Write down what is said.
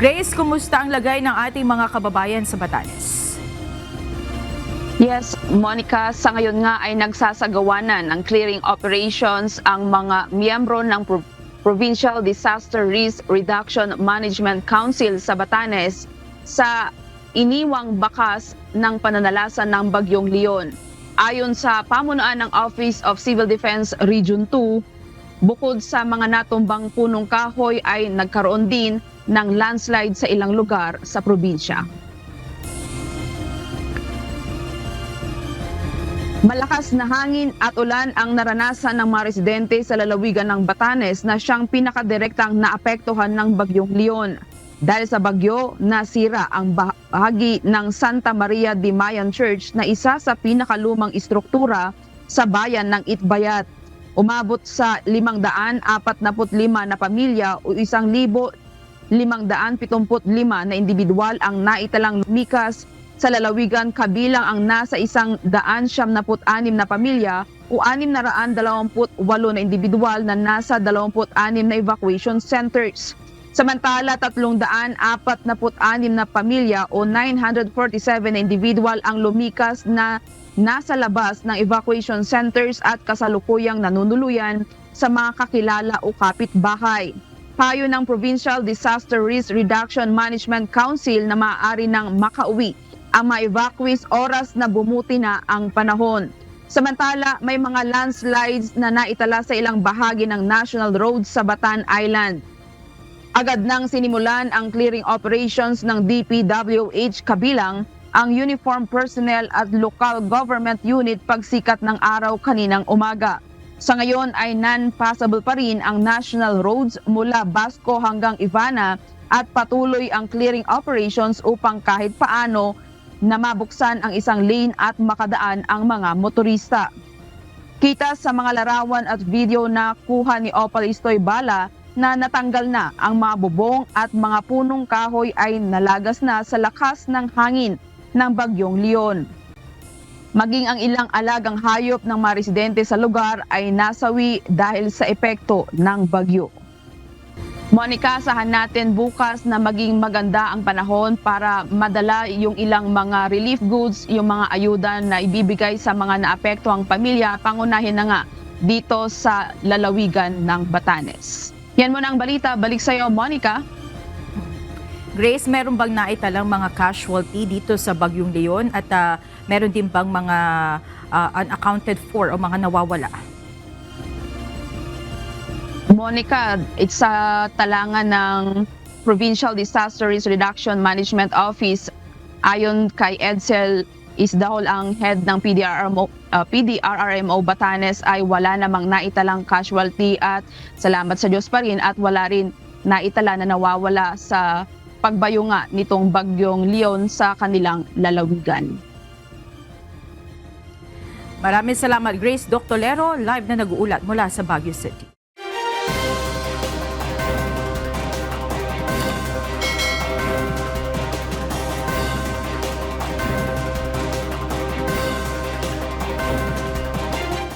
Grace, kumusta ang lagay ng ating mga kababayan sa Batanes? Yes, Monica, sa ngayon nga ay nagsasagawa na ng clearing operations ang mga miyembro ng Provincial Disaster Risk Reduction Management Council sa Batanes sa iniwang bakas ng pananalasan ng Bagyong Leon. Ayon sa pamunuan ng Office of Civil Defense Region 2, bukod sa mga natumbang punong kahoy ay nagkaroon din ng landslide sa ilang lugar sa probinsya. Malakas na hangin at ulan ang naranasan ng mga residente sa lalawigan ng Batanes na siyang pinakadirektang naapektuhan ng Bagyong Leon. Dahil sa bagyo, nasira ang bahagi ng Santa Maria de Mayan Church na isa sa pinakalumang istruktura sa bayan ng Itbayat. Umabot sa 545 na pamilya o 1,575 na individual ang naitalang lumikas sa lalawigan, kabilang ang nasa 176 na pamilya o 628 na individual na nasa 26 na evacuation centers. Samantala, 346 na pamilya o 947 na individual ang lumikas na nasa labas ng evacuation centers at kasalukuyang nanunuluyan sa mga kakilala o kapitbahay. Payo ng Provincial Disaster Risk Reduction Management Council na maaari nang makauwi ang mga evacuees oras na bumuti na ang panahon. Samantala, may mga landslides na naitala sa ilang bahagi ng National Road sa Batan Island. Agad nang sinimulan ang clearing operations ng DPWH kabilang ang uniform personnel at local government unit pagsikat ng araw kaninang umaga. Sa ngayon ay non-passable pa rin ang national roads mula Basco hanggang Ivana at patuloy ang clearing operations upang kahit paano na mabuksan ang isang lane at makadaan ang mga motorista. Kita sa mga larawan at video na kuha ni Opal Istoy Bala na natanggal na ang mga bubong at mga punong kahoy ay nalagas na sa lakas ng hangin ng Bagyong Leon. Maging ang ilang alagang hayop ng mga residente sa lugar ay nasawi dahil sa epekto ng bagyo. Monica, asahan natin bukas na maging maganda ang panahon para madala yung ilang mga relief goods, yung mga ayuda na ibibigay sa mga naapektuhang pamilya, pangunahin na nga dito sa lalawigan ng Batanes. Yan muna ang balita. Balik sa iyo, Monica. Grace, meron bang naitalang mga casualty dito sa Bagyong Leon at meron din bang mga unaccounted for o mga nawawala? Monica, it's sa talangan ng Provincial Disaster Risk Reduction Management Office. Ayon kay Edsel Isdahol, ang head ng PDRRMO Batanes, ay wala namang naitalang casualty at salamat sa Diyos pa rin at wala rin naitala na nawawala sa pagbayo nga nitong Bagyong Leon sa kanilang lalawigan. Maraming salamat, Grace. Dr. Lero, live na nag-uulat mula sa Baguio City.